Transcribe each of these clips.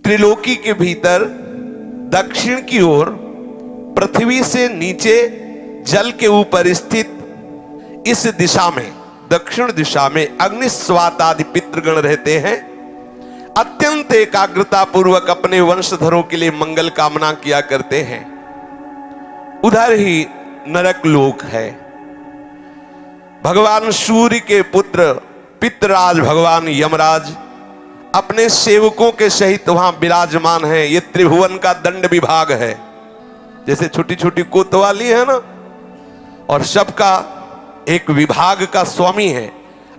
त्रिलोकी के भीतर दक्षिण की ओर पृथ्वी से नीचे जल के ऊपर स्थित इस दिशा में, दक्षिण दिशा में अग्निस्वात आदि पितृगण रहते हैं। अत्यंत एकाग्रता पूर्वक अपने वंशधरों के लिए मंगल कामना किया करते हैं। उधर ही नरक लोक है। भगवान सूर्य के पुत्र पितराज भगवान यमराज अपने सेवकों के सहित वहां विराजमान है। ये त्रिभुवन का दंड विभाग है। जैसे छोटी छोटी कोतवाली है ना, और सबका एक विभाग का स्वामी है,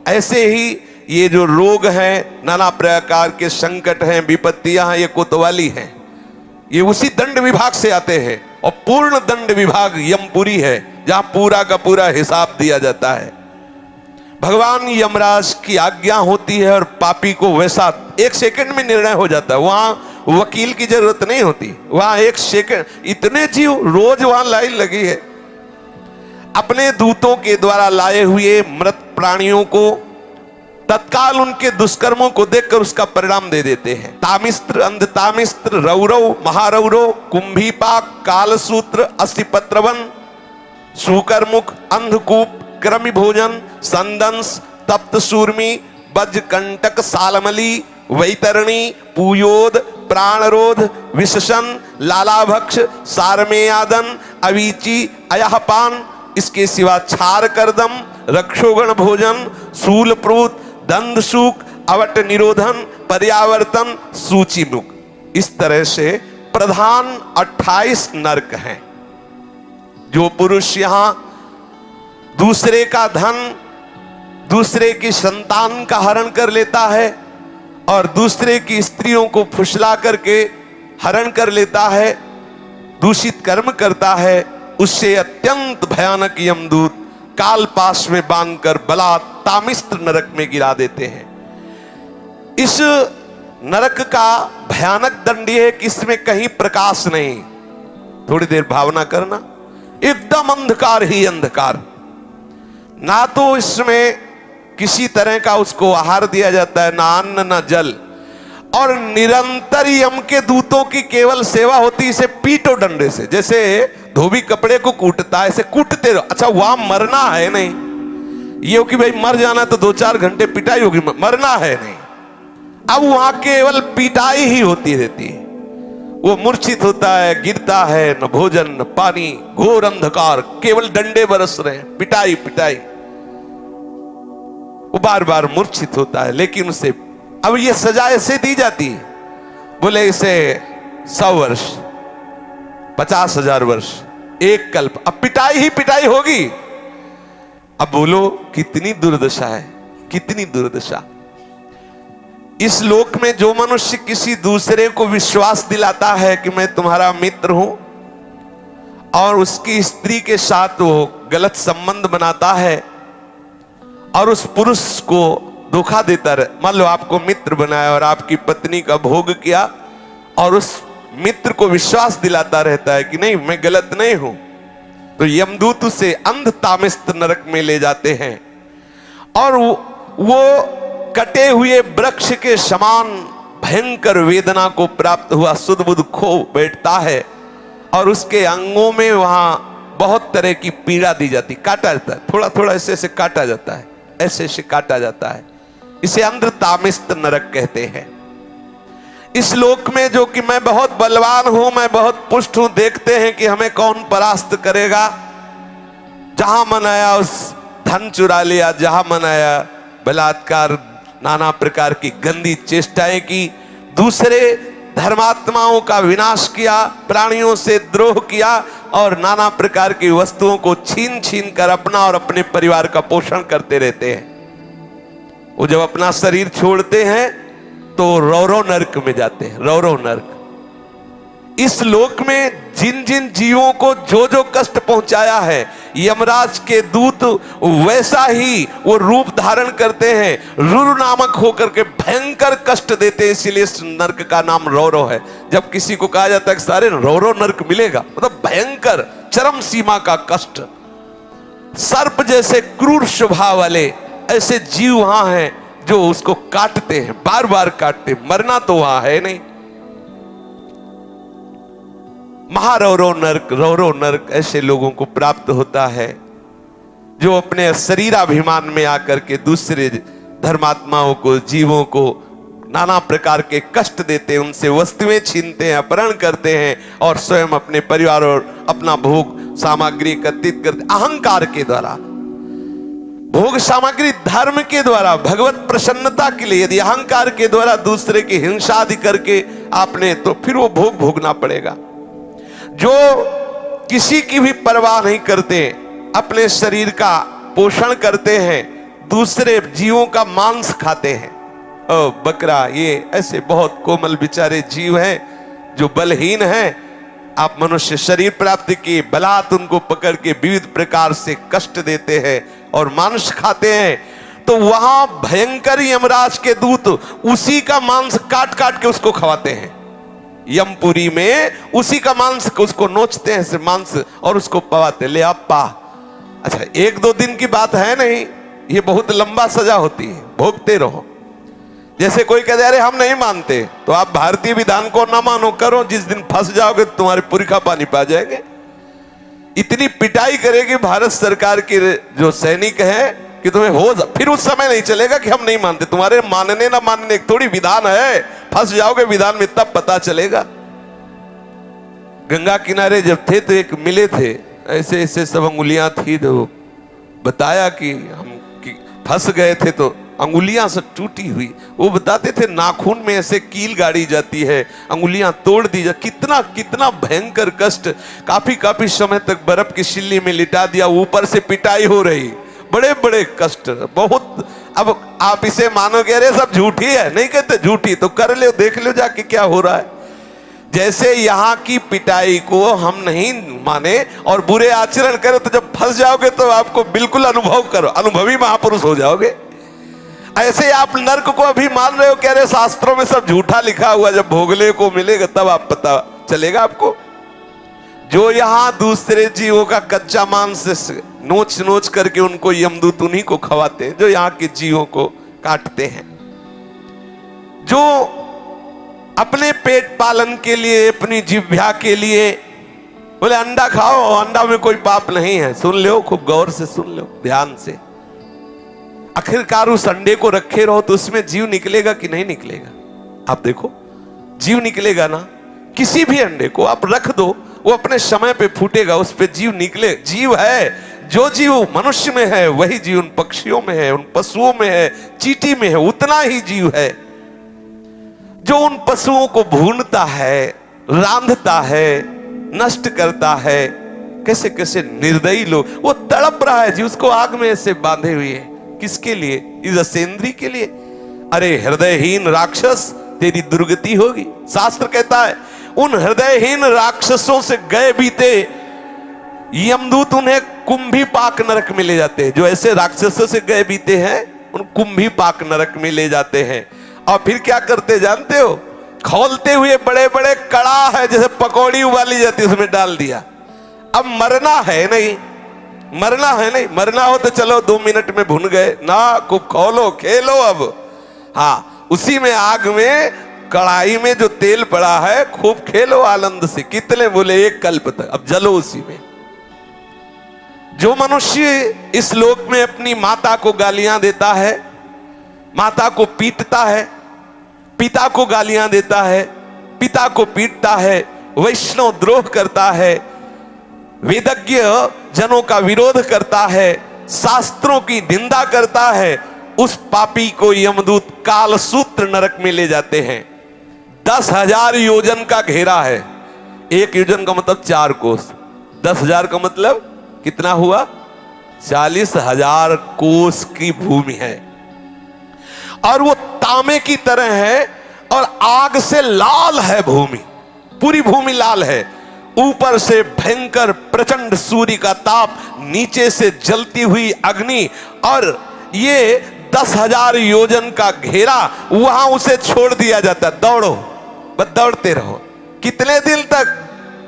ऐसे ही ये जो रोग हैं, नाना प्रकार के संकट हैं, विपत्तियां हैं, ये कोतवाली हैं। ये उसी दंड विभाग से आते हैं। और पूर्ण दंड विभाग यमपुरी है, जहां पूरा का पूरा हिसाब दिया जाता है। भगवान यमराज की आज्ञा होती है और पापी को वैसा एक सेकंड में निर्णय हो जाता है। वहां वकील की जरूरत नहीं होती। वहां एक सेकंड, इतने जीव रोज वहां लाइन लगी है। अपने दूतों के द्वारा लाए हुए मृत प्राणियों को तत्काल उनके दुष्कर्मों को देखकर उसका परिणाम दे देते हैं। तामिस्त्र, अंधतामिस्त्र, रौरव, महारौरव, कुंभीपाक, कालसूत्र, अस्थिपत्रवन, सूकरमुख, अंधकूप, क्रमि भोजन, संदंस, तप्त सूर्मी, वज्रकंटक, सालमली, वैतरणी, पूयोद, प्राणरोध, विशसन, लालाभक्ष, सारमेयादन, अवीची, अयहपान, इसके सिवा छार करदम, रक्षोगण भोजन, शूलप्रूत, दंदसूक, अवट निरोधन, पर्यावर्तन, सूचिमुख। इस तरह से प्रधान 28 नरक हैं। जो पुरुष यहां दूसरे का धन, दूसरे की संतान का हरण कर लेता है और दूसरे की स्त्रियों को फुसला करके हरण कर लेता है, दूषित कर्म करता है, उससे अत्यंत भयानक यमदूत काल पाश में बांधकर बला तामिस्त्र नरक में गिरा देते हैं। इस नरक का भयानक दंड यह है कि इसमें कहीं प्रकाश नहीं। थोड़ी देर भावना करना, एकदम अंधकार ही अंधकार। ना तो इसमें किसी तरह का उसको आहार दिया जाता है, ना अन्न ना जल, और निरंतर यम के दूतों की केवल सेवा होती। इसे पीटो डंडे से, जैसे धोबी कपड़े को कूटता है, ऐसे कूटते रहो। अच्छा, वहां मरना है नहीं, ये हो कि भाई मर जाना तो 2-4 घंटे पिटाई होगी, मरना है नहीं। अब वहां केवल पिटाई ही होती रहती है। वो मूर्छित होता है, गिरता है, न भोजन न पानी, घोर अंधकार, केवल डंडे बरस रहे हैं, पिटाई पिटाई। वो बार बार मूर्छित होता है, लेकिन उसे अब ये सजा ऐसे दी जाती है, बोले इसे 100 वर्ष, 50,000 वर्ष, एक कल्प। अब पिटाई ही पिटाई होगी। अब बोलो कितनी दुर्दशा है, कितनी दुर्दशा। इस लोक में जो मनुष्य किसी दूसरे को विश्वास दिलाता है कि मैं तुम्हारा मित्र हूं, और उसकी स्त्री के साथ वो गलत संबंध बनाता है और उस पुरुष को धोखा देता रहे। मान लो आपको मित्र बनाया और आपकी पत्नी का भोग किया, और उस मित्र को विश्वास दिलाता रहता है कि नहीं मैं गलत नहीं हूं, तो यमदूत उसे अंधतामिस्त्र नरक में ले जाते हैं। और वो कटे हुए वृक्ष के समान भयंकर वेदना को प्राप्त हुआ सुध बुध खो बैठता है, और उसके अंगों में वहां बहुत तरह की पीड़ा दी जाती, काटा जाता है, थोड़ा थोड़ा ऐसे ऐसे काटा जाता है, ऐसे ऐसे काटा जाता है। इसे अंधतामिस्त्र नरक कहते हैं। इस लोक में जो कि मैं बहुत बलवान हूं, मैं बहुत पुष्ट हूं, देखते हैं कि हमें कौन परास्त करेगा। जहां मन आया उस धन चुरा लिया, जहां मन आया बलात्कार, नाना प्रकार की गंदी चेष्टाएं की, दूसरे धर्मात्माओं का विनाश किया, प्राणियों से द्रोह किया, और नाना प्रकार की वस्तुओं को छीन छीन कर अपना और अपने परिवार का पोषण करते रहते हैं। वो जब अपना शरीर छोड़ते हैं तो रौरव नरक में जाते हैं, रौरव नरक। इस लोक में जिन जिन जीवों को जो जो कष्ट पहुंचाया है, यमराज के दूत वैसा ही वो रूप धारण करते हैं, रुरु नामक होकर के भयंकर कष्ट देते हैं। इसीलिए इस नरक का नाम रौरव है। जब किसी को कहा जाता है कि सारे रौरव नरक मिलेगा, मतलब भयंकर चरम सीमा का कष्ट। सर्प जैसे क्रूर स्वभाव वाले ऐसे जीव वहां हैं जो उसको काटते हैं, बार बार काटते। मरना तो वहां है नहीं, महारौरव नरक, रौरव नरक ऐसे लोगों को प्राप्त होता है जो अपने शरीराभिमान में आकर के दूसरे धर्मात्माओं को, जीवों को नाना प्रकार के कष्ट देते हैं, उनसे वस्तुएं छीनते हैं, अपहरण करते हैं और स्वयं अपने परिवार और अपना भोग सामग्री एकत्रित करते, अहंकार के द्वारा, भोग सामग्री धर्म के द्वारा, भगवत प्रसन्नता के लिए। यदि अहंकार के द्वारा दूसरे की हिंसा आदि करके आपने, तो फिर वो भोग भोगना पड़ेगा। जो किसी की भी परवाह नहीं करते, अपने शरीर का पोषण करते हैं, दूसरे जीवों का मांस खाते हैं। ओ बकरा, ये ऐसे बहुत कोमल बेचारे जीव हैं जो बलहीन हैं। आप मनुष्य शरीर प्राप्त किए, बलात् उनको पकड़ के विविध प्रकार से कष्ट देते हैं और मांस खाते हैं, तो वहां भयंकर यमराज के दूत उसी का मांस काट काट के उसको खवाते हैं। यमपुरी में उसी का मांस उसको नोचते हैं, मांस, और उसको पवाते, ले आप पा। अच्छा, एक दो दिन की बात है नहीं, ये बहुत लंबा सजा होती है, भोगते रहो। जैसे कोई कहते अरे हम नहीं मानते, तो आप भारतीय विधान को ना मानो, करो, जिस दिन फंस जाओगे तुम्हारे पुरखा पानी पा जाएंगे। इतनी पिटाई करेगी भारत सरकार की जो सैनिक है कि तुम्हें हो, फिर उस समय नहीं चलेगा कि हम नहीं मानते। तुम्हारे मानने ना मानने एक थोड़ी विधान है, फंस जाओगे विधान में तब पता चलेगा। गंगा किनारे जब थे तो एक मिले थे, ऐसे ऐसे सब अंगुलियां थी, तो बताया कि हम फंस गए थे तो अंगुलियां से टूटी हुई। वो बताते थे नाखून में ऐसे कील गाड़ी जाती है, अंगुलियां तोड़ दी जा, कितना कितना भयंकर कष्ट। काफी काफी समय तक बर्फ की सिल्ली में लिटा दिया, ऊपर से पिटाई हो रही, बड़े बड़े कष्ट, बहुत। अब आप इसे मानोगे अरे सब झूठी है, नहीं कहते झूठी, तो कर लो, देख लो जाके क्या हो रहा है। जैसे यहाँ की पिटाई को हम नहीं माने और बुरे आचरण करें, तो जब फंस जाओगे तो आपको बिल्कुल अनुभव करो, अनुभवी महापुरुष हो जाओगे। ऐसे आप नर्क को अभी मान रहे हो, कह रहे शास्त्रों में सब झूठा लिखा हुआ, जब भोगले को मिलेगा तब आप पता चलेगा आपको। जो यहाँ दूसरे जीवों का कच्चा मांस नोच नोच करके उनको यमदूत उन्हीं को खवाते हैं, जो यहाँ के जीवों को काटते हैं। जो अपने पेट पालन के लिए, अपनी जिह्वा के लिए बोले अंडा खाओ, अंडा में कोई पाप नहीं है। सुन लो, खूब गौर से सुन लो, ध्यान से। आखिरकार उस अंडे को रखे रहो तो उसमें जीव निकलेगा कि नहीं निकलेगा? आप देखो, जीव निकलेगा ना। किसी भी अंडे को आप रख दो, वो अपने समय पे फूटेगा, उस पे जीव निकले। जीव है, जो जीव मनुष्य में है वही जीव उन पक्षियों में है, उन पशुओं में है, चींटी में है, उतना ही जीव है। जो उन पशुओं को भूनता है, रांधता है, नष्ट करता है। कैसे कैसे निर्दयी लोग, वो तड़प रहा है जी, उसको आग में ऐसे बांधे हुए है। किसके लिए? इस असेंद्री के लिए। अरे हृदयहीन राक्षस, तेरी दुर्गति होगी। शास्त्र कहता है उन हृदयहीन राक्षसों से गए बीते यमदूत उन्हें कुंभी पाक नरक में ले जाते हैं। जो ऐसे राक्षसों से गए बीते हैं उन कुंभी पाक नरक में ले जाते हैं। और फिर क्या करते जानते हो? खोलते हुए बड़े बड़े कड़ा है, जैसे पकौड़ी उबाली जाती है, उसमें डाल दिया। अब मरना है नहीं, मरना है नहीं, मरना हो तो चलो 2 मिनट में भुन गए ना, खूब खोलो, खेलो। अब हाँ, उसी में आग में, कढ़ाई में जो तेल पड़ा है, खूब खेलो आनंद से। कितने बोले? 1 कल्प तक, अब जलो उसी में। जो मनुष्य इस लोक में अपनी माता को गालियां देता है, माता को पीटता है, पिता को गालियां देता है, पिता को पीटता है, वैष्णव द्रोह करता है, वेदज्ञ जनों का विरोध करता है, शास्त्रों की निंदा करता है, उस पापी को यमदूत कालसूत्र नरक में ले जाते हैं। 10,000 योजन का घेरा है। 1 योजन का मतलब 4 कोस, 10,000 का मतलब कितना हुआ? 40,000 कोस की भूमि है। और वो तांबे की तरह है और आग से लाल है भूमि, पूरी भूमि लाल है। ऊपर से भयंकर प्रचंड सूर्य का ताप, नीचे से जलती हुई अग्नि, और ये 10,000 योजन का घेरा, वहां उसे छोड़ दिया जाता। दौड़ो, बस दौड़ते रहो। कितने दिन तक?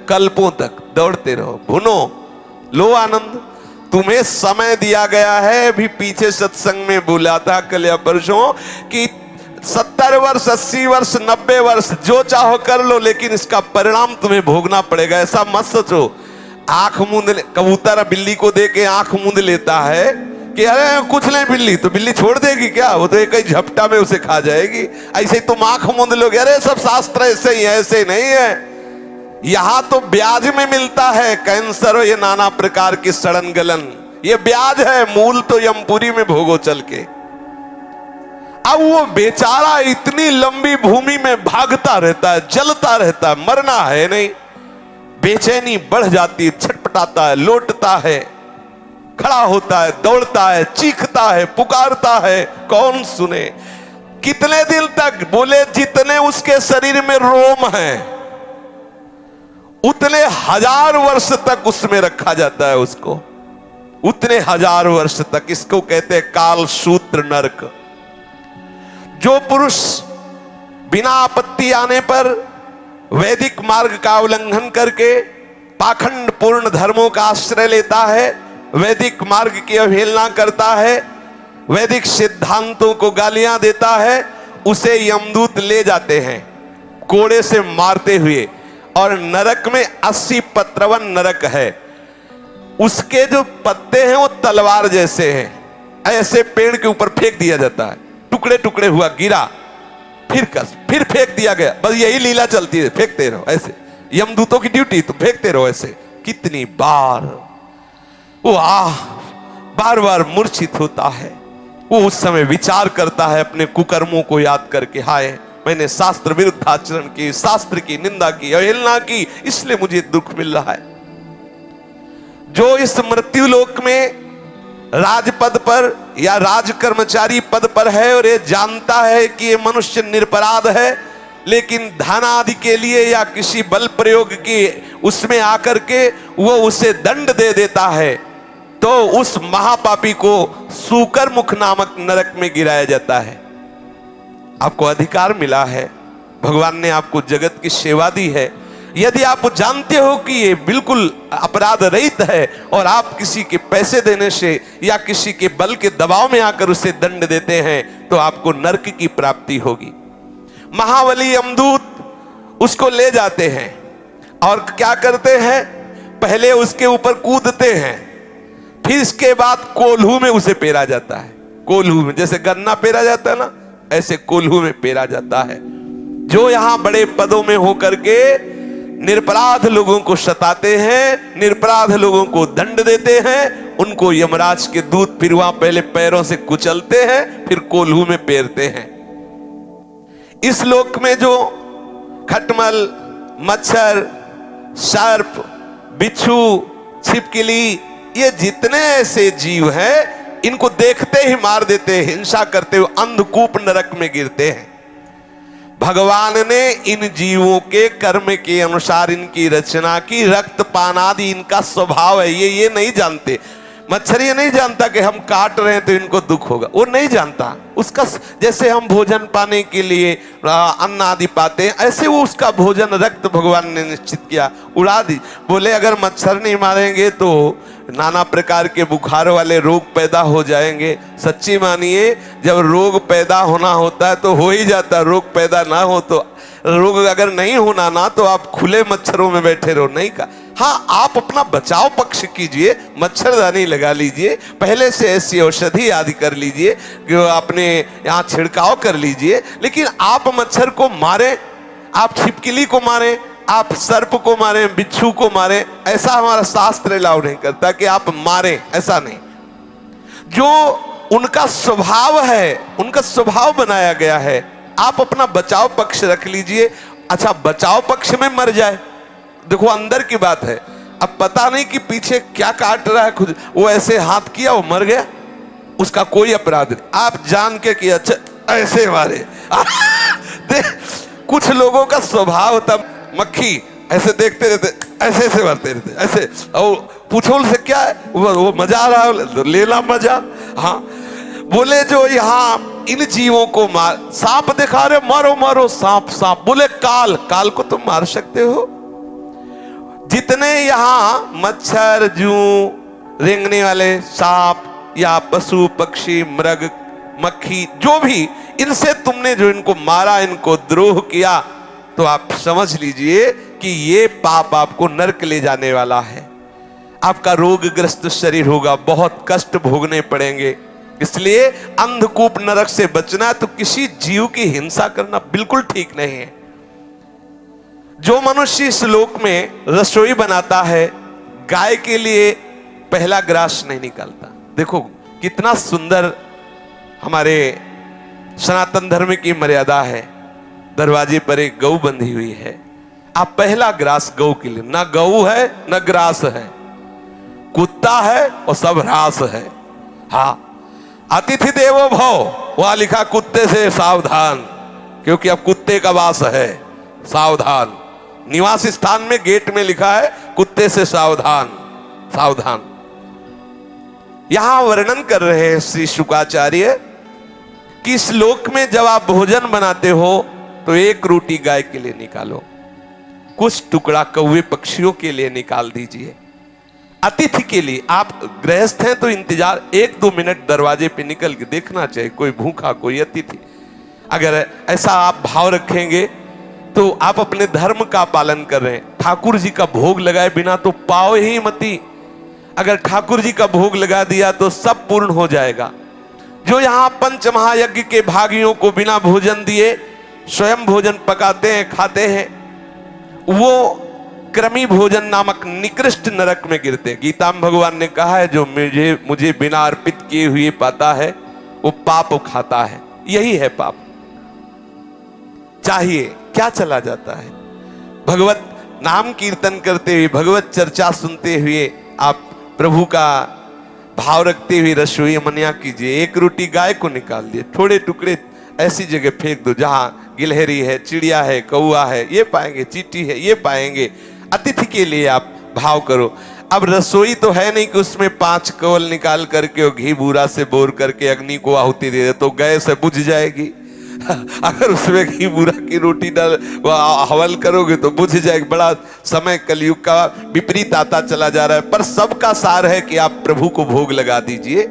कल्पों तक दौड़ते रहो, भुनो, लो आनंद। तुम्हें समय दिया गया है। भी पीछे सत्संग में बोला था कल या परसों कि 70 वर्ष, 80 वर्ष, 90 वर्ष जो चाहो कर लो, लेकिन इसका परिणाम तुम्हें भोगना पड़ेगा। ऐसा मत सोचो। आंख मूंद कबूतर बिल्ली को दे के आंख मूंद लेता है कि अरे कुछ नहीं बिल्ली, तो बिल्ली छोड़ देगी क्या? वो तो एक ही झपटा में उसे खा जाएगी। ऐसे ही तुम आंख मूंद लोगे, अरे सब शास्त्र ऐसे ही है, ऐसे नहीं है। यहां तो ब्याज में मिलता है कैंसर और ये नाना प्रकार की सड़न गलन, ये ब्याज है। मूल तो यमपुरी में भोगो चल के। अब वो बेचारा इतनी लंबी भूमि में भागता रहता है, जलता रहता है, मरना है नहीं। बेचैनी बढ़ जाती है, छटपटाता है, लौटता है, खड़ा होता है, दौड़ता है, चीखता है, पुकारता है, कौन सुने? कितने दिन तक? बोले जितने उसके शरीर में रोम है उतने 1000 वर्ष तक उसमें रखा जाता है उसको, उतने 1000 वर्ष तक। इसको कहते हैं काल सूत्र नरक। जो पुरुष बिना आपत्ति आने पर वैदिक मार्ग का उल्लंघन करके पाखंड पूर्ण धर्मों का आश्रय लेता है, वैदिक मार्ग की अवहेलना करता है, वैदिक सिद्धांतों को गालियां देता है, उसे यमदूत ले जाते हैं कोड़े से मारते हुए। और नरक में 80 पत्रवन नरक है। उसके जो पत्ते हैं वो तलवार जैसे हैं, ऐसे पेड़ के ऊपर फेंक दिया जाता है, टुकड़े टुकड़े हुआ, गिरा, फिर फेंक दिया गया। बस यही लीला चलती है, फेंकते रहो ऐसे। यमदूतों की ड्यूटी तो फेंकते रहो ऐसे। कितनी बार वो बार बार मूर्छित होता है। वो उस समय विचार करता है अपने कुकर्मों को याद करके, हाय मैंने शास्त्र विरुद्ध आचरण की, शास्त्र की निंदा की, अवहेलना की, इसलिए मुझे दुख मिल रहा है। जो इस मृत्यु लोक में राजपद पर या राज कर्मचारी पद पर है और ये जानता है कि ये मनुष्य निरपराध है, लेकिन धन आदि के लिए या किसी बल प्रयोग की उसमें आकर के वो उसे दंड दे देता है, तो उस महापापी को सूकर मुख नामक नरक में गिराया जाता है। आपको अधिकार मिला है, भगवान ने आपको जगत की सेवा दी है। यदि आप जानते हो कि ये बिल्कुल अपराध रहित है और आप किसी के पैसे देने से या किसी के बल के दबाव में आकर उसे दंड देते हैं, तो आपको नरक की प्राप्ति होगी। महाबली यमदूत उसको ले जाते हैं और क्या करते हैं? पहले उसके ऊपर कूदते हैं, फिर इसके बाद कोल्हू में उसे पेरा जाता है। कोल्हू में जैसे गन्ना पेरा जाता है ना, ऐसे कोल्हू में पेरा जाता है। जो यहां बड़े पदों में होकर के निरपराध लोगों को सताते हैं, निरपराध लोगों को दंड देते हैं, उनको यमराज के दूत फिर वहां पहले पैरों से कुचलते हैं, फिर कोल्हू में पेरते हैं। इस लोक में जो खटमल, मच्छर, सर्प, बिच्छू, छिपकली, ये जितने ऐसे जीव हैं, इनको देखते ही मार देते हैं, हिंसा करते हुए अंधकूप नरक में गिरते हैं। भगवान ने इन जीवों के कर्म के अनुसार इनकी रचना की। रक्तपान आदि इनका स्वभाव है, ये नहीं जानते। मच्छर ये नहीं जानता कि हम काट रहे हैं तो इनको दुख होगा, वो नहीं जानता। उसका जैसे हम भोजन पाने के लिए अन्न आदि पाते हैं, ऐसे वो उसका भोजन रक्त भगवान ने निश्चित किया, उड़ा दी। बोले अगर मच्छर नहीं मारेंगे तो नाना प्रकार के बुखार वाले रोग पैदा हो जाएंगे। सच्ची मानिए, जब रोग पैदा होना होता है तो हो ही जाता है, रोग पैदा ना हो तो रोग अगर नहीं होना ना, तो आप खुले मच्छरों में बैठे रहो, नहीं का। हाँ, आप अपना बचाव पक्ष कीजिए, मच्छरदानी लगा लीजिए, पहले से ऐसी औषधि आदि कर लीजिए, अपने यहाँ छिड़काव कर लीजिए, लेकिन आप मच्छर को मारे, आप छिपकली को मारे, आप सर्प को मारे, बिच्छू को मारे, ऐसा हमारा शास्त्र अलाउ नहीं करता कि आप मारे, ऐसा नहीं। जो उनका स्वभाव है, उनका स्वभाव बनाया गया है, आप अपना बचाव पक्ष रख लीजिए। अच्छा, बचाव पक्ष में मर जाए, देखो अंदर की बात है, अब पता नहीं कि पीछे क्या काट रहा है, खुद वो ऐसे हाथ किया, वो मर गया, उसका कोई अपराध नहीं। आप जान के कि अच्छा ऐसे मारे कुछ लोगों का स्वभाव होता, मक्खी ऐसे देखते रहते, ऐसे ऐसे मरते रहते, ऐसे, और पूछो उनसे क्या है, वो मजा आ रहा है, लेना मजा। हाँ, बोले जो यहाँ इन जीवों को मार, सांप दिखा रहे, मारो मारो सांप सांप, बोले काल, काल को तुम मार सकते हो। जितने यहाँ मच्छर, जू, रेंगने वाले सांप या पशु पक्षी, मृग, मक्खी, जो भी इनसे तुमने जो इनको मारा, इनको द्रोह किया, तो आप समझ लीजिए कि ये पाप आपको नरक ले जाने वाला है। आपका रोगग्रस्त शरीर होगा, बहुत कष्ट भोगने पड़ेंगे। इसलिए अंधकूप नरक से बचना है तो किसी जीव की हिंसा करना बिल्कुल ठीक नहीं है। जो मनुष्य इस लोक में रसोई बनाता है, गाय के लिए पहला ग्रास नहीं निकालता। देखो कितना सुंदर हमारे सनातन धर्म की मर्यादा है। दरवाजे पर एक गऊ बंधी हुई है, आप पहला ग्रास गऊ के लिए, ना गऊ है ना ग्रास है, कुत्ता है और सब ह्रास है। हाँ, अतिथि देवो भव, वहां लिखा कुत्ते से सावधान, क्योंकि अब कुत्ते का वास है, सावधान। निवास स्थान में गेट में लिखा है कुत्ते से सावधान, सावधान। यहां वर्णन कर रहे हैं श्री शुकाचार्य कि इस लोक में जब आप भोजन बनाते हो तो एक रोटी गाय के लिए निकालो, कुछ टुकड़ा कौवे पक्षियों के लिए निकाल दीजिए। अतिथि के लिए, आप गृहस्थ हैं तो इंतजार 1-2 मिनट दरवाजे पे निकल के देखना चाहिए, कोई भूखा कोई अतिथि। अगर ऐसा आप भाव रखेंगे तो आप अपने धर्म का पालन कर रहे हैं। ठाकुर जी का भोग लगाए बिना तो पाओ ही मती, अगर ठाकुर जी का भोग लगा दिया तो सब पूर्ण हो जाएगा। जो यहां पंच महायज्ञ के भागियों को बिना भोजन दिए स्वयं भोजन पकाते हैं, खाते हैं, वो क्रमी भोजन नामक निकृष्ट नरक में गिरते हैं। गीता में भगवान ने कहा है जो मुझे बिना अर्पित किए हुए पाता है वो पाप खाता है। यही है पाप। चाहिए क्या चला जाता है? भगवत नाम कीर्तन करते हुए, भगवत चर्चा सुनते हुए आप प्रभु का भाव रखते हुए रसोई मनिया कीजिए। एक रोटी गाय को निकाल दिए, थोड़े टुकड़े ऐसी जगह फेंक दो जहां गिलहरी है, चिड़िया है, कौआ है, ये पाएंगे, चींटी है, ये पाएंगे। अतिथि के लिए आप भाव करो। अब रसोई तो है नहीं कि उसमें 5 कवल निकाल करके और घी बूरा से बोर करके अग्नि को आहुति दे दे तो गैस से बुझ जाएगी। अगर उसमें घी बूरा की रोटी डाल हवल करोगे तो बुझ जाएगी। बड़ा समय कलयुग का विपरीत आता चला जा रहा है। पर सबका सार है कि आप प्रभु को भोग लगा दीजिए।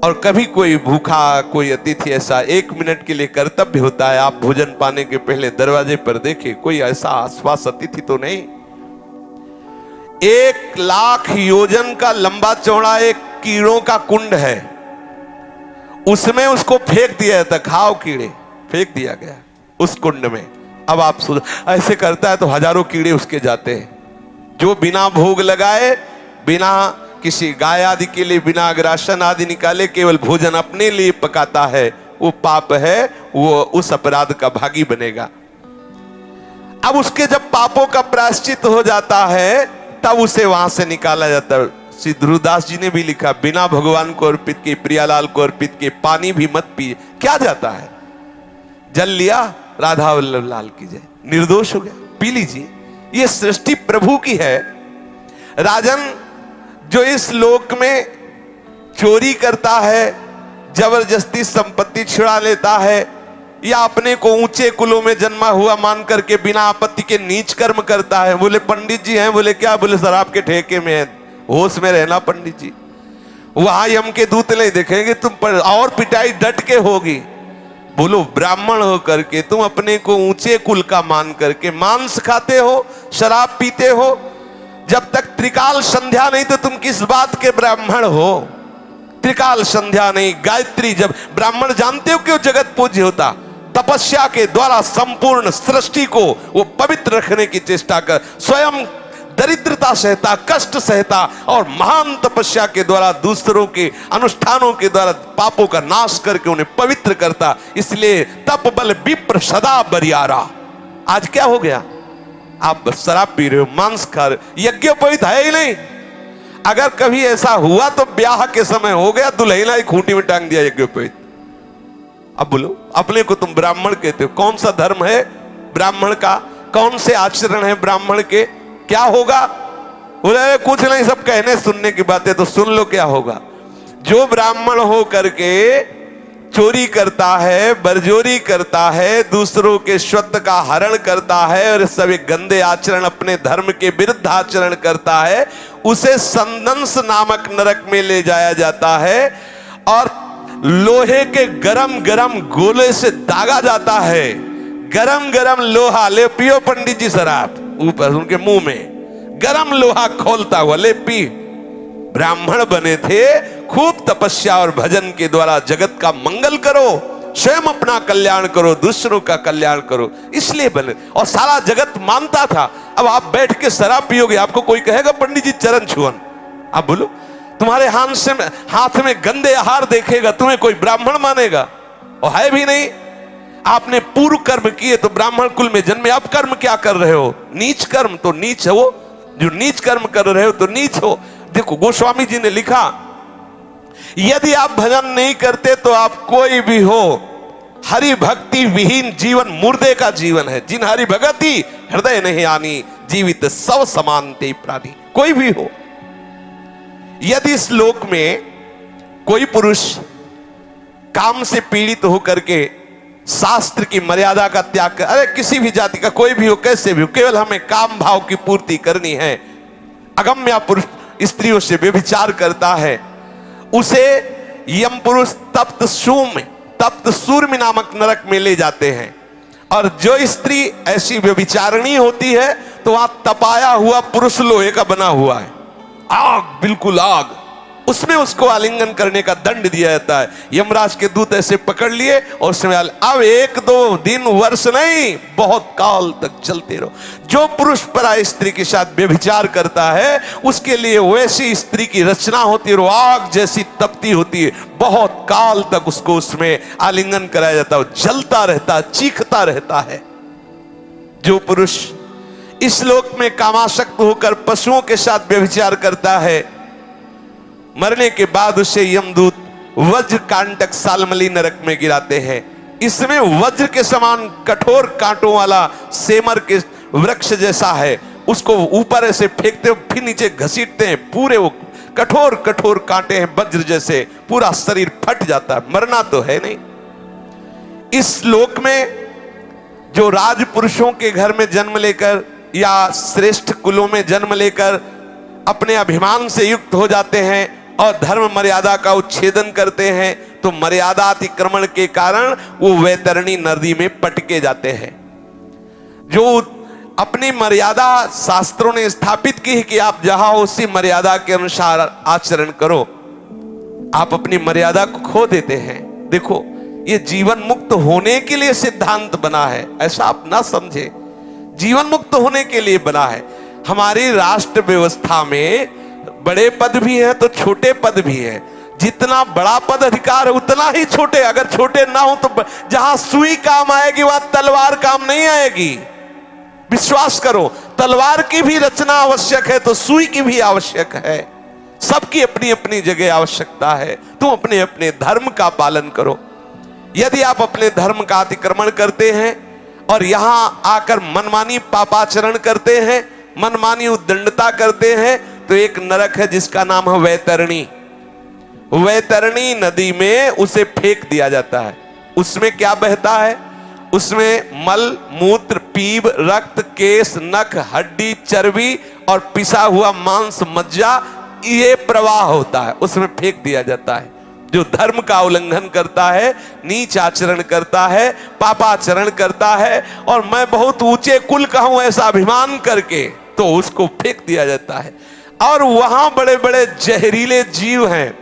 और कभी कोई भूखा कोई अतिथि ऐसा 1 मिनट के लिए कर्तव्य होता है, आप भोजन पाने के पहले दरवाजे पर देखें कोई ऐसा आसपास अतिथि तो नहीं। 1 लाख योजन का लंबा चौड़ा एक कीड़ों का कुंड है, उसमें उसको फेंक दिया जाता, खाओ कीड़े, फेंक दिया गया उस कुंड में। अब आप ऐसे करता है तो हजारों कीड़े उसके जाते हैं। जो बिना भोग लगाए, बिना किसी गाय आदि के लिए बिना अग्रासन आदि निकाले केवल भोजन अपने लिए पकाता है, वो पाप है, वो उस अपराध का भागी बनेगा। अब उसके जब पापों का प्रायश्चित हो जाता है तब उसे वहां से निकाला जाता है। श्री ध्रुवदास जी ने भी लिखा, बिना भगवान को अर्पित के, प्रियालाल को अर्पित के पानी भी मत पिए। क्या जाता है? जल लिया, राधा वल्लभ लाल की जय, निर्दोष हो गया, पी लीजिए। ये सृष्टि प्रभु की है। राजन जो इस लोक में चोरी करता है, जबरदस्ती संपत्ति छुड़ा लेता है, या अपने को ऊंचे कुलों में जन्मा हुआ मान करके बिना आपत्ति के नीच कर्म करता है। बोले पंडित जी हैं, बोले क्या? बोले सर आपके ठेके में है, होश में रहना पंडित जी, वहां यम के दूत नहीं देखेंगे तुम पर, और पिटाई डट के होगी। बोलो ब्राह्मण हो करके तुम अपने को ऊंचे कुल का मान करके मांस खाते हो, शराब पीते हो। जब तक त्रिकाल संध्या नहीं तो तुम किस बात के ब्राह्मण हो? त्रिकाल संध्या नहीं, गायत्री, जब ब्राह्मण जानते हो क्यों जगत पूज्य होता? तपस्या के द्वारा संपूर्ण सृष्टि को वो पवित्र रखने की चेष्टा कर, स्वयं दरिद्रता सहता, कष्ट सहता, और महान तपस्या के द्वारा दूसरों के अनुष्ठानों के द्वारा पापों का नाश करके उन्हें पवित्र करता। इसलिए तप बल विप्र सदा बरियारा। आज क्या हो गया? आप शराब पी रहे हो, मांस खा रहे हो, यज्ञोपवीत है ही नहीं। अगर कभी ऐसा हुआ तो ब्याह के समय हो गया, दुल्हन ही खूंटी में टांग दिया यज्ञोपवीत। अब बोलो अपने को तुम ब्राह्मण कहते हो, कौन सा धर्म है ब्राह्मण का? कौन से आचरण है ब्राह्मण के? क्या होगा? बोले कुछ नहीं, सब कहने सुनने की बातें, तो सुन लो क्या होगा। जो ब्राह्मण हो करके चोरी करता है, बरजोरी करता है, दूसरों के स्वत्त का हरण करता है और सभी गंदे आचरण अपने धर्म के विरुद्ध आचरण करता है, उसे संदंस नामक नरक में ले जाया जाता है। और लोहे के गरम गरम गोले से दागा जाता है। गरम गरम लोहा, ले पियो पंडित जी शराब, ऊपर उनके मुंह में गरम लोहा खोलता हुआ, ले पी। ब्राह्मण बने थे, खूब तपस्या और भजन के द्वारा जगत का मंगल करो, स्वयं अपना कल्याण करो, दूसरों का कल्याण करो, इसलिए बने। और सारा जगत मानता था। अब आप बैठ के शराब पियोगे, आपको कोई कहेगा पंडित जी चरण छुअन? आप बोलो, तुम्हारे हाथ में गंदे आहार देखेगा, तुम्हें कोई ब्राह्मण मानेगा? और है भी नहीं। आपने पूर्व कर्म किए तो ब्राह्मण कुल में जन्मे, आप कर्म क्या कर रहे हो? नीच कर्म, तो नीच हो। जो नीच कर्म कर रहे हो तो नीच हो। देखो गोस्वामी जी ने लिखा, यदि आप भजन नहीं करते तो आप कोई भी हो, हरि भक्ति विहीन जीवन मुर्दे का जीवन है। जिन हरि भगति हृदय नहीं आनी, जीवित सब समान ते प्राणी। कोई भी हो, यदि इस लोक में कोई पुरुष काम से पीड़ित होकर के शास्त्र की मर्यादा का त्याग कर, अरे किसी भी जाति का कोई भी हो, कैसे भी हो, केवल हमें काम भाव की पूर्ति करनी है, अगम्या पुरुष स्त्रियों से व्यभिचार करता है, उसे यम पुरुष तप्त सूर्य नामक नरक में ले जाते हैं। और जो स्त्री ऐसी व्यभिचारिणी होती है तो वहां तपाया हुआ पुरुष लोहे का बना हुआ है, आग, बिल्कुल आग, उसमें उसको आलिंगन करने का दंड दिया जाता है। यमराज के दूत ऐसे पकड़ लिए और उसमें अब 1-2 दिन वर्ष नहीं, बहुत काल तक चलते रहो। जो पुरुष पराई स्त्री के साथ व्यभिचार करता है उसके लिए वैसी स्त्री की रचना होती है, वो आग जैसी तपती होती है, बहुत काल तक उसको उसमें आलिंगन कराया जाता है, जलता रहता है, चीखता रहता है। जो पुरुष इस लोक में कामासक्त होकर पशुओं के साथ व्यभिचार करता है, मरने के बाद उसे यमदूत वज्र कांटक सालमली नरक में गिराते हैं। इसमें वज्र के समान कठोर कांटों वाला सेमर के वृक्ष जैसा है, उसको ऊपर ऐसे फेंकते हो, फिर नीचे घसीटते हैं, पूरे वो कठोर कठोर कांटे हैं वज्र जैसे, पूरा शरीर फट जाता है। मरना तो है नहीं। इस लोक में जो राजपुरुषों के घर में जन्म लेकर या श्रेष्ठ कुलों में जन्म लेकर अपने अभिमान से युक्त हो जाते हैं और धर्म मर्यादा का उच्छेदन करते हैं, तो मर्यादा अतिक्रमण के कारण वो वैतरणी नदी में पटके जाते हैं। जो अपनी मर्यादा शास्त्रों ने स्थापित की है कि आप जहां हो उसी मर्यादा के अनुसार आचरण करो, आप अपनी मर्यादा को खो देते हैं। देखो, ये जीवन मुक्त होने के लिए सिद्धांत बना है, ऐसा आप ना समझे। जीवन मुक्त होने के लिए बना है। हमारी राष्ट्र व्यवस्था में बड़े पद भी हैं तो छोटे पद भी हैं। जितना बड़ा पद अधिकार है उतना ही छोटे, अगर छोटे ना हो तो जहां सुई काम आएगी वहां तलवार काम नहीं आएगी। विश्वास करो, तलवार की भी रचना आवश्यक है तो सुई की भी आवश्यक है। सबकी अपनी अपनी जगह आवश्यकता है। तुम अपने अपने धर्म का पालन करो। यदि आप अपने धर्म का अतिक्रमण करते हैं और यहां आकर मनमानी पापाचरण करते हैं, मनमानी उद्दंडता करते हैं, तो एक नरक है जिसका नाम है वैतरणी। वैतरणी नदी में उसे फेंक दिया जाता है। उसमें क्या बहता है? उसमें मल, मूत्र, पीप, रक्त, केश, नख, हड्डी, चर्बी और पिसा हुआ मांस, मज्जा, ये प्रवाह होता है, उसमें फेंक दिया जाता है। जो धर्म का उल्लंघन करता है, नीच आचरण करता है, पापाचरण करता है और मैं बहुत ऊंचे कुल का हूं ऐसा अभिमान करके, तो उसको फेंक दिया जाता है। और वहां बड़े बड़े जहरीले जीव हैं,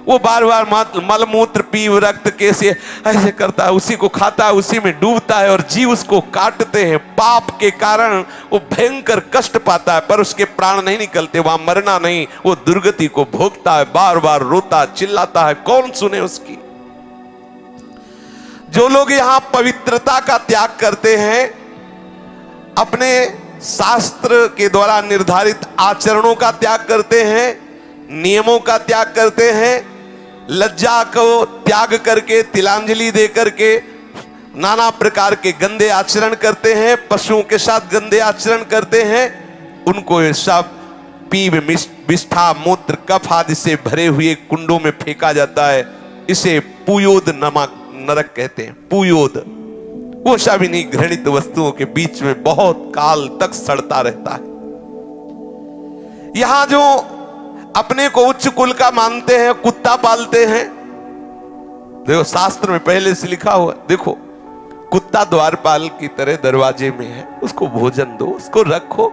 वो बार बार मलमूत्र, पीव, रक्त, कैसे ऐसे करता है, उसी को खाता है, उसी में डूबता है और जीव उसको काटते हैं। पाप के कारण वो भयंकर कष्ट पाता है पर उसके प्राण नहीं निकलते, वहां मरना नहीं, वो दुर्गति को भोगता है, बार बार रोता चिल्लाता है, कौन सुने उसकी। जो लोग यहां पवित्रता का त्याग करते हैं, अपने शास्त्र के द्वारा निर्धारित आचरणों का त्याग करते हैं, नियमों का त्याग करते हैं, लज्जा को त्याग करके, तिलांजलि दे करके नाना प्रकार के गंदे आचरण करते हैं, पशुओं के साथ गंदे आचरण करते हैं, उनको ये सब पीप, विष्ठा, मूत्र, कफ आदि से भरे हुए कुंडों में फेंका जाता है। इसे पुयोद नमक नरक कहते हैं। पुयोद वो शाबिनी घृणित वस्तुओं के बीच में बहुत काल तक सड़ता रहता है। यहां जो अपने को उच्च कुल का मानते हैं, कुत्ता पालते हैं, देखो शास्त्र में पहले से लिखा हुआ, देखो कुत्ता द्वारपाल की तरह दरवाजे में है, उसको भोजन दो, उसको रखो।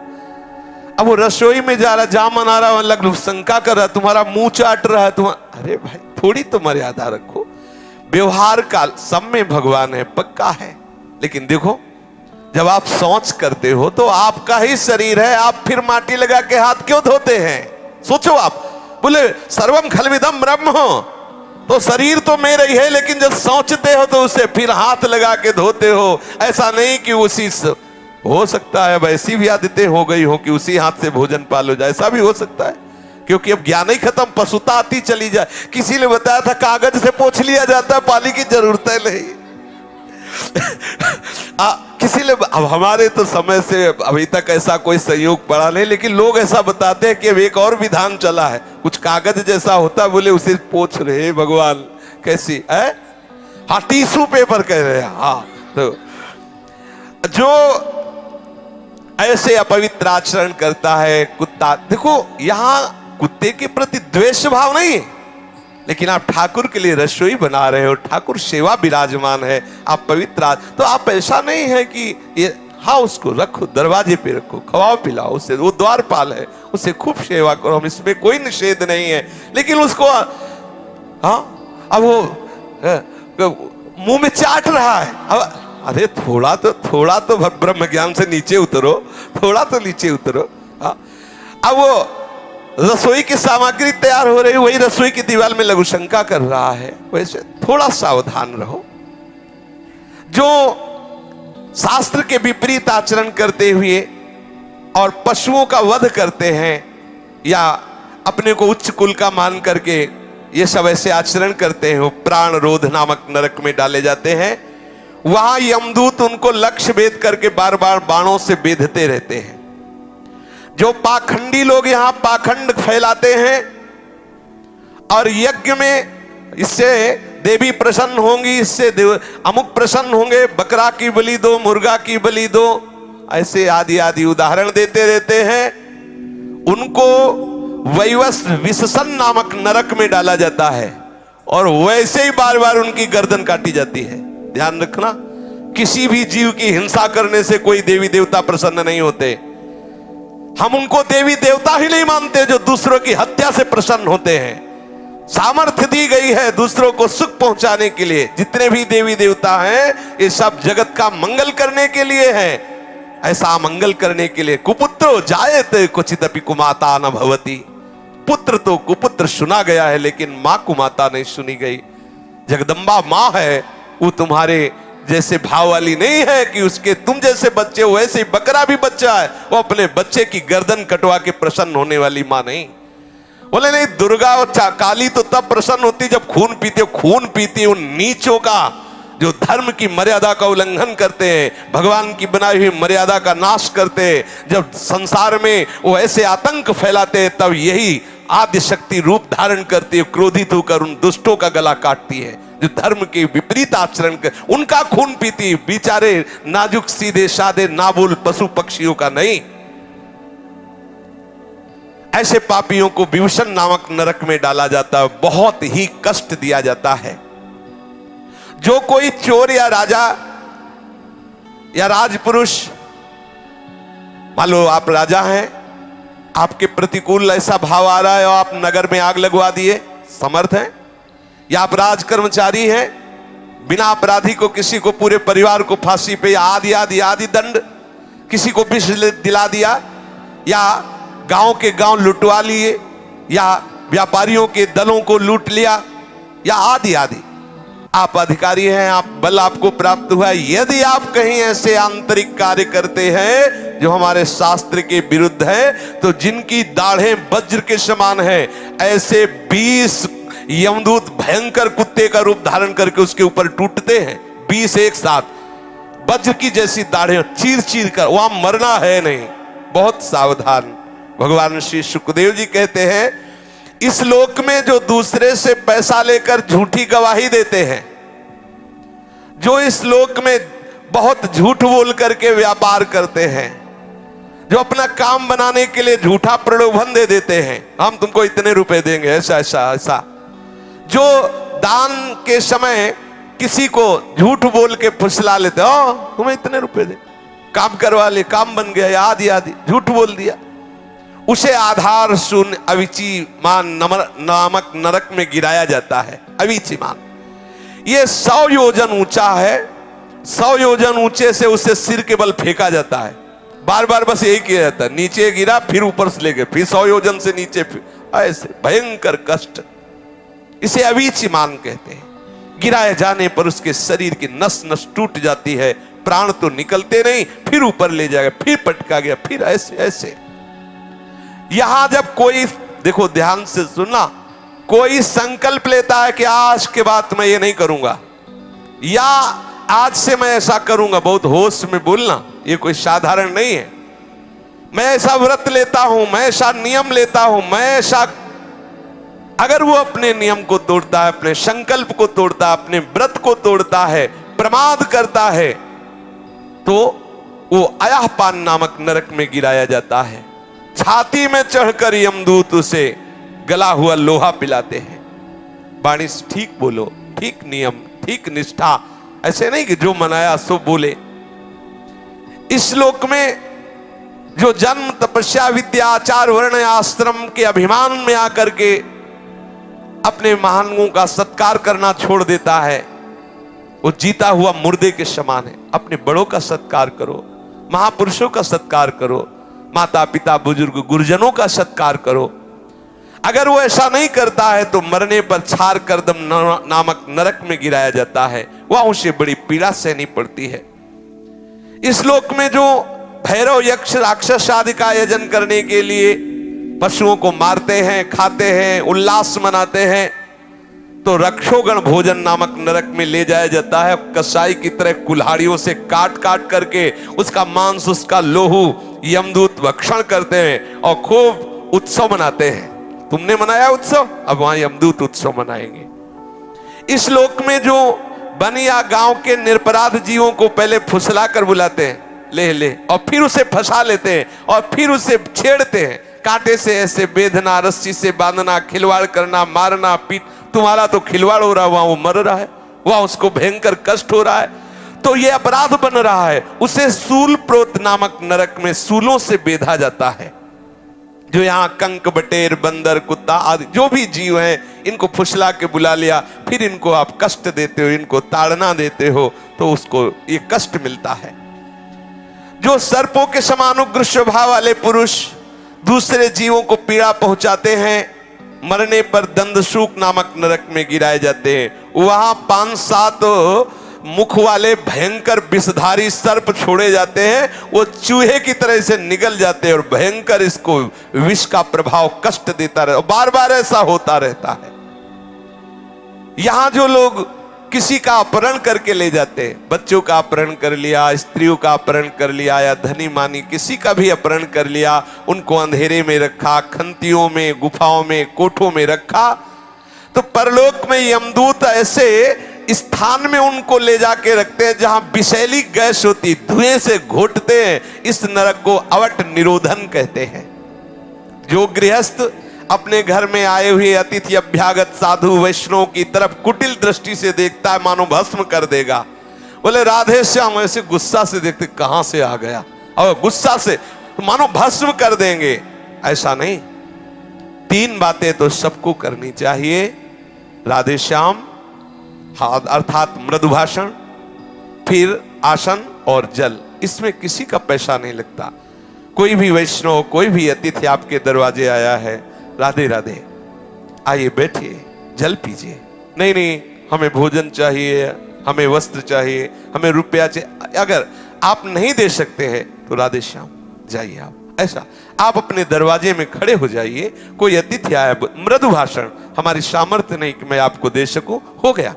अब वो रसोई में जा रहा, जामन आ रहा, लग शंका कर रहा, तुम्हारा मुंह चाट रहा है, अरे भाई थोड़ी तो मर्यादा रखो। व्यवहार का सब में भगवान है, पक्का है। लेकिन देखो जब आप शौच करते हो तो आपका ही शरीर है, आप फिर माटी लगा के हाथ क्यों धोते हैं? सोचो आप, बोले सर्वम खलविदम ब्रह्म हो, तो शरीर तो मेरा ही है, लेकिन जब सोचते हो तो उसे फिर हाथ लगा के धोते हो। ऐसा नहीं कि उसी से हो सकता है वैसी भी आदतें हो गई हो कि उसी हाथ से भोजन पालो जाए, ऐसा भी हो सकता है, क्योंकि अब ज्ञान ही खत्म, पशुता आती चली जाए। किसी ने बताया था कागज से पोंछ लिया जाता है, पानी की जरूरत है नहीं। किसी ने, अब हमारे तो समय से अभी तक ऐसा कोई संयोग पड़ा नहीं, लेकिन लोग ऐसा बताते हैं कि अब एक और विधान चला है, कुछ कागज जैसा होता, बोले उसे पोंछ रहे। भगवान कैसी है? हाँ टिश्यू पेपर कह रहे हैं। हाँ, तो जो ऐसे अपवित्र आचरण करता है कुत्ता, देखो यहां कुत्ते के प्रति द्वेष भाव नहीं है, लेकिन आप ठाकुर के लिए रसोई बना रहे हो, ठाकुर सेवा विराजमान है, आप पवित्र, तो आप ऐसा नहीं है कि ये, हाँ उसको रखो, दरवाजे पे रखो, खवाओ पिलाओ उसे, वो द्वारपाल है, उसे खूब सेवा करो, हम इसमें कोई निषेध नहीं है। लेकिन उसको हाँ अब वो मुंह में चाट रहा है, अब अरे थोड़ा तो ब्रह्म ज्ञान से नीचे उतरो, थोड़ा तो नीचे उतरो। हाँ अब वो रसोई की सामग्री तैयार हो रही, वही रसोई की दीवार में लघु शंका कर रहा है, वैसे थोड़ा सावधान रहो। जो शास्त्र के विपरीत आचरण करते हुए और पशुओं का वध करते हैं या अपने को उच्च कुल का मान करके ये सब ऐसे आचरण करते हैं, वो प्राण रोध नामक नरक में डाले जाते हैं। वहां यमदूत उनको लक्ष्य भेद करके बार बार बाणों से बेधते रहते हैं। जो पाखंडी लोग यहां पाखंड फैलाते हैं और यज्ञ में इससे देवी प्रसन्न होंगी, इससे अमुक प्रसन्न होंगे, बकरा की बलि दो, मुर्गा की बलि दो, ऐसे आदि आदि उदाहरण देते रहते हैं। उनको वैवस्व विशसन नामक नरक में डाला जाता है और वैसे ही बार बार उनकी गर्दन काटी जाती है। ध्यान रखना, किसी भी जीव की हिंसा करने से कोई देवी देवता प्रसन्न नहीं होते। हम उनको देवी देवता ही नहीं मानते जो दूसरों की हत्या से प्रसन्न होते हैं। सामर्थ्य दी गई है दूसरों को सुख पहुंचाने के लिए। जितने भी देवी देवता हैं ये सब जगत का मंगल करने के लिए है, ऐसा मंगल करने के लिए। कुपुत्रो जायते क्वचिदपि कुमाता न भवति। पुत्र तो कुपुत्र सुना गया है, लेकिन मां कुमाता नहीं सुनी गई। जगदम्बा मां है, वो तुम्हारे जैसे भाव वाली नहीं है कि उसके तुम जैसे बच्चे हो, वैसे ही बकरा भी बच्चा है, वो अपने बच्चे की गर्दन कटवा के प्रसन्न होने वाली मां नहीं। बोले नहीं, दुर्गा और काली तो तब प्रसन्न होती जब खून पीते हो। खून पीती उन नीचों का जो धर्म की मर्यादा का उल्लंघन करते हैं, भगवान की बनाई हुई मर्यादा का नाश करते हैं, जब संसार में वो ऐसे आतंक फैलाते हैं, तब यही आद्य शक्ति रूप धारण करती है, क्रोधित होकर उन दुष्टों का गला काटती है जो धर्म के विपरीत आचरण कर, उनका खून पीती। बेचारे नाजुक सीधे साधे नाबुल पशु पक्षियों का नहीं। ऐसे पापियों को विभूषण नामक नरक में डाला जाता है, बहुत ही कष्ट दिया जाता है। जो कोई चोर या राजा या राजपुरुष, मान लो आप राजा हैं, आपके प्रतिकूल ऐसा भाव आ रहा है और आप नगर में आग लगवा दिए, समर्थ हैं, या आप राज कर्मचारी हैं, बिना अपराधी को किसी को पूरे परिवार को फांसी पे या आदि आदि आदि दंड, किसी को विष दिला दिया, या गांव के गांव लुटवा लिए, या व्यापारियों के दलों को लूट लिया, या आदि आदि। आप अधिकारी हैं, आप बल आपको प्राप्त हुआ है। यदि आप कहीं ऐसे आंतरिक कार्य करते हैं जो हमारे शास्त्र के विरुद्ध है, तो जिनकी दाढ़ें वज्र के समान है, ऐसे 20 यमदूत भयंकर कुत्ते का रूप धारण करके उसके ऊपर टूटते हैं। 20 एक साथ, वज्र की जैसी दाढ़ें चीर चीर कर, वहां मरना है नहीं, बहुत सावधान। भगवान श्री सुखदेव जी कहते हैं, इस लोक में जो दूसरे से पैसा लेकर झूठी गवाही देते हैं, जो इस लोक में बहुत झूठ बोल करके व्यापार करते हैं, जो अपना काम बनाने के लिए झूठा प्रलोभन दे देते हैं, हम तुमको इतने रुपए देंगे, ऐसा ऐसा ऐसा, जो दान के समय किसी को झूठ बोल के फुसला लेते, ओ तुम्हें इतने रुपए दे, काम करवा ले, काम बन गया, आदि आदि झूठ बोल दिया, उसे आधार शून्य अविचीमान नामक नरक में गिराया जाता है। अविचीमान ये 100 योजन ऊंचा है, 100 योजन ऊंचे से उसे सिर के बल फेंका जाता है, बार बार बस यही किया जाता है, नीचे गिरा फिर ऊपर से लेके फिर 100 योजन से नीचे, ऐसे भयंकर कष्ट, इसे अविचीमान कहते हैं। गिराए जाने पर उसके शरीर की नस नस टूट जाती है, प्राण तो निकलते नहीं, फिर ऊपर ले जाएगा, फिर पटका गया, फिर ऐसे ऐसे। यहां जब कोई, देखो ध्यान से सुनना, कोई संकल्प लेता है कि आज के बाद मैं ये नहीं करूंगा, या आज से मैं ऐसा करूंगा, बहुत होश में बोलना, ये कोई साधारण नहीं है। मैं ऐसा व्रत लेता हूं, मैं ऐसा नियम लेता हूं, मैं ऐसा, अगर वो अपने नियम को तोड़ता है, अपने संकल्प को तोड़ता है, अपने व्रत को तोड़ता है, प्रमाद करता है, तो वो अयहपान नामक नरक में गिराया जाता है। छाती में चढ़कर यमदूत उसे गला हुआ लोहा पिलाते हैं। वाणी से ठीक बोलो, ठीक नियम, ठीक निष्ठा, ऐसे नहीं कि जो मनाया सो बोले। इस लोक में जो जन्म तपस्या विद्या आचार वर्ण आश्रम के अभिमान में आकर के अपने महानों का सत्कार करना छोड़ देता है, वो जीता हुआ मुर्दे के समान है। अपने बड़ों का सत्कार करो, महापुरुषों का सत्कार करो, माता पिता बुजुर्ग गुरुजनों का सत्कार करो। अगर वो ऐसा नहीं करता है तो मरने पर छार करदम नामक नरक में गिराया जाता है, वहां उसे बड़ी पीड़ा सहनी पड़ती है। इस लोक में जो भैरव यक्ष राक्षस आदि का आयोजन करने के लिए पशुओं को मारते हैं, खाते हैं, उल्लास मनाते हैं, तो रक्षोगण भोजन नामक नरक में ले जाया जाता है। कसाई की तरह कुल्हाड़ियों से काट काट करके उसका मांस, उसका लोहू यमदूत भक्षण करते हैं और खूब उत्सव मनाते हैं। तुमने मनाया उत्सव, अब वहां यमदूत उत्सव मनाएंगे। इस लोक में जो वन या गांव के निरपराध जीवों को पहले फुसला कर बुलाते हैं, ले ले, और फिर उसे फंसा लेते हैं और फिर उसे छेड़ते हैं, कांटे से ऐसे बेधना, रस्सी से बांधना, खिलवाड़ करना, मारना, पीट। तुम्हारा तो खिलवाड़ हो रहा है, वहां वो मर रहा है, वहां उसको भयंकर कष्ट हो रहा है, तो ये अपराध बन रहा है। उसे सूल प्रोत नामक नरक में सूलों से बेधा जाता है। जो यहाँ कंक, बटेर, बंदर, कुत्ता आदि जो भी जीव हैं, इनको फुसला के बुला लिया, फिर इनको आप कष्ट देते हो, इनको ताड़ना देते हो, तो उसको ये कष्ट मिलता है। जो सर्पों के समान उग्र स्वभाव वाले पुरुष दूसरे जीवों को पीड़ा पहुंचाते हैं, मरने पर दंदशूक नामक नरक में गिराए जाते हैं। वहां 5-7 मुख वाले भयंकर विषधारी सर्प छोड़े जाते हैं, वो चूहे की तरह से निगल जाते हैं और भयंकर इसको विष का प्रभाव कष्ट देता रहता है, बार बार ऐसा होता रहता है। यहां जो लोग किसी का अपहरण करके ले जाते हैं, बच्चों का अपहरण कर लिया, स्त्रियों का अपहरण कर लिया, या धनी मानी किसी का भी अपहरण कर लिया, उनको अंधेरे में रखा, खंतियों में, गुफाओं में, कोठों में रखा, तो परलोक में यमदूत ऐसे स्थान में उनको ले जाके रखते हैं जहां विषैली गैस होती, धुएं से घोटते हैं। इस नरक को अवट निरोधन कहते हैं। जो गृहस्थ अपने घर में आए हुए अतिथि अभ्यागत साधु वैष्णव की तरफ कुटिल दृष्टि से देखता है, मानो भस्म कर देगा। बोले राधे श्याम, ऐसे गुस्सा से देखते, कहां से आ गया, और गुस्सा से मानो भस्म कर देंगे। ऐसा नहीं, 3 बातें तो सबको करनी चाहिए, राधे श्याम अर्थात मृदु भाषण, फिर आसन और जल, इसमें किसी का पैसा नहीं लगता। कोई भी वैष्णव, कोई भी अतिथि आपके दरवाजे आया है, राधे राधे, आइए बैठिए, जल पीजिए, नहीं नहीं हमें भोजन चाहिए, हमें वस्त्र चाहिए, हमें रुपया चाहिए, अगर आप नहीं दे सकते हैं तो राधे श्याम जाइए आप। ऐसा आप अपने दरवाजे में खड़े हो जाइए, कोई अतिथि आया, मृदु भाषण, हमारी सामर्थ्य नहीं कि मैं आपको दे सकूं, हो गया।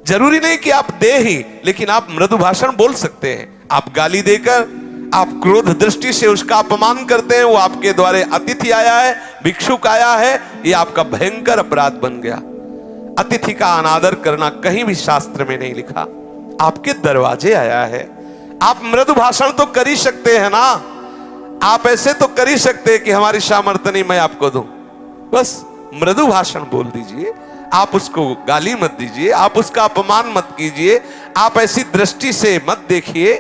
जरूरी नहीं कि आप दे ही, लेकिन आप मृदु भाषण बोल सकते हैं। आप गाली देकर, आप क्रोध दृष्टि से उसका अपमान करते हैं, वो आपके द्वारे अतिथि आया है, भिक्षुक आया है, ये आपका भयंकर अपराध बन गया। अतिथि का अनादर करना कहीं भी शास्त्र में नहीं लिखा। आपके दरवाजे आया है, आप मृदु भाषण तो कर ही सकते हैं ना, आप ऐसे तो कर ही सकते हैं कि हमारी सामर्थ्य नहीं, मैं आपको दूं, बस मृदु भाषण बोल दीजिए, आप उसको गाली मत दीजिए, आप उसका अपमान मत कीजिए, आप ऐसी दृष्टि से मत देखिए।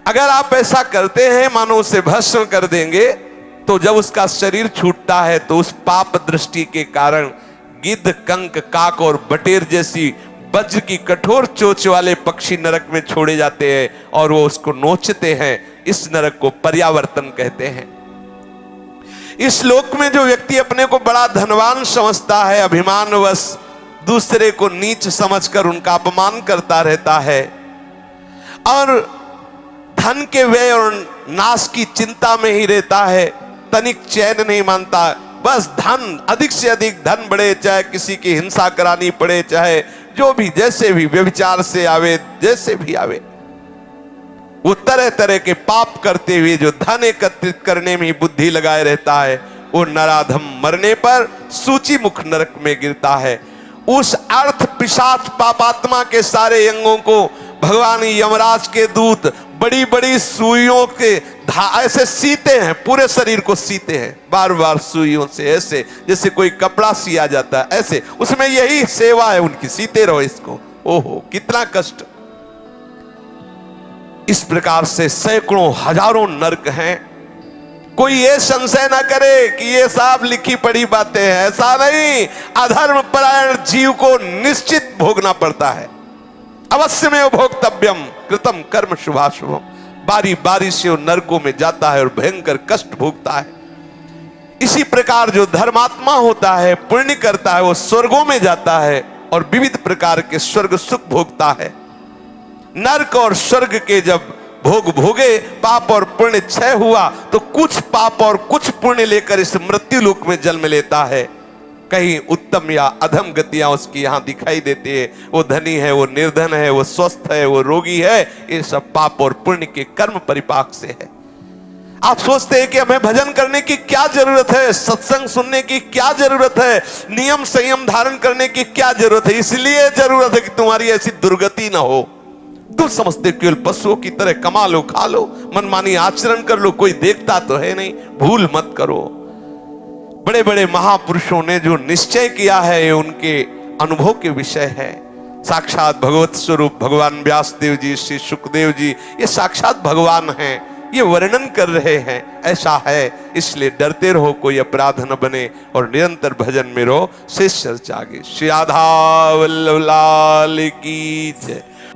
अगर आप ऐसा करते हैं मानो उसे भस्म कर देंगे, तो जब उसका शरीर छूटता है तो उस पाप दृष्टि के कारण गिद्ध, कंक, काक और बटेर जैसी वज्र की कठोर चोंच वाले पक्षी नरक में छोड़े जाते हैं और वो उसको नोचते हैं। इस नरक को पर्यावर्तन कहते हैं। इस लोक में जो व्यक्ति अपने को बड़ा धनवान समझता है, अभिमानवश दूसरे को नीच समझकर उनका अपमान करता रहता है और धन के व्यय और नाश की चिंता में ही रहता है, तनिक चैन नहीं मानता, बस धन, अधिक से अधिक धन बढ़े, चाहे किसी की हिंसा करानी पड़े, चाहे जो भी जैसे भी व्यभिचार से आवे, जैसे भी आवे, वो तरह तरह के पाप करते हुए जो धन एकत्रित करने में ही बुद्धि लगाए रहता है, वो नराधम मरने पर सूची मुख नरक में गिरता है। उस अर्थ पिशाच पापात्मा के सारे अंगों को भगवान यमराज के दूत बड़ी बड़ी सुइयों के ऐसे सीते हैं, पूरे शरीर को सीते हैं बार बार सुइयों से, ऐसे जैसे कोई कपड़ा सिया जाता है, ऐसे उसमें यही सेवा है उनकी, सीते रहो इसको। ओहो कितना कष्ट। इस प्रकार से सैकड़ों हजारों नरक हैं। कोई ये संशय ना करे कि ये सब लिखी पढ़ी बातें हैं, ऐसा नहीं। अधर्म परायण जीव को निश्चित भोगना पड़ता है, अवश्य में भोक्तव्यम कृतम कर्म शुभाशुभम। बारी बारी से वो नरकों में जाता है और भयंकर कष्ट भोगता है। इसी प्रकार जो धर्मात्मा होता है, पुण्य करता है, वो स्वर्गों में जाता है और विविध प्रकार के स्वर्ग सुख भोगता है। नरक और स्वर्ग के जब भोग भोगे, पाप और पुण्य क्षय हुआ, तो कुछ पाप और कुछ पुण्य लेकर इस मृत्यु लोक में जन्म लेता है। कहीं उत्तम या अधम गतियां उसकी यहां दिखाई देती है। वो धनी है, वो निर्धन है, वो स्वस्थ है, वो रोगी है, ये सब पाप और पुण्य के कर्म परिपाक से है। आप सोचते हैं कि हमें भजन करने की क्या जरूरत है, सत्संग सुनने की क्या जरूरत है, नियम संयम धारण करने की क्या जरूरत है? इसलिए जरूरत है कि तुम्हारी ऐसी दुर्गति ना हो। तुम समझते केवल पशुओं की तरह कमा लो, खा लो, मनमानी आचरण कर लो, कोई देखता तो है नहीं। भूल मत करो। बड़े बड़े महापुरुषों ने जो निश्चय किया है, ये उनके अनुभव के विषय है। साक्षात भगवत स्वरूप भगवान व्यासदेव जी, श्री सुखदेव जी, ये साक्षात भगवान हैं, ये वर्णन कर रहे हैं। ऐसा है, इसलिए डरते रहो, कोई अपराध न बने और निरंतर भजन में रहो। शेष चर्चा आगे। श्री राधा वल्लभ लाल की जय।